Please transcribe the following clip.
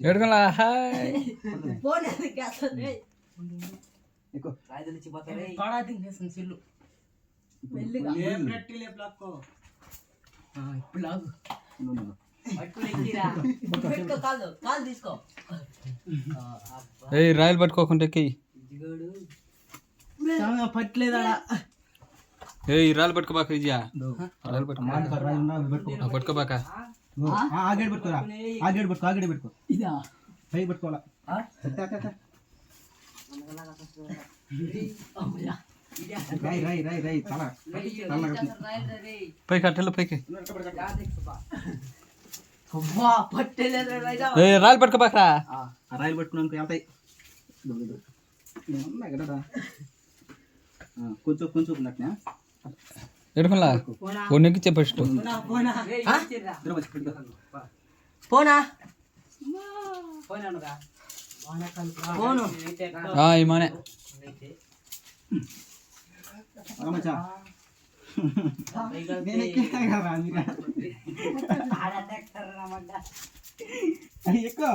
ఎడుకలా రాయలు పట్టుకోకుండా ఎక్కి పట్టలేదా రాయలు పట్టుకోబాక విజయ రాయలు పట్టుకోబాక ఆగేడు పెట్టుకోరా ఆగేడు పెట్టుకో ఆగేడు పెట్టుకో ఇదా పై పెట్టుకోవాలా పైకి అట్టెళ్ళు పైకి రాయలు పట్టుకోబాకరా రాయలు పట్టుకున్నాను వెళ్తాయి కొంచెం కొంచెం ఉన్నట్టునా ఎడుకలా ఒన్నికి చెప్పచ్చు పోనా ఈ మానే ఎక్కువ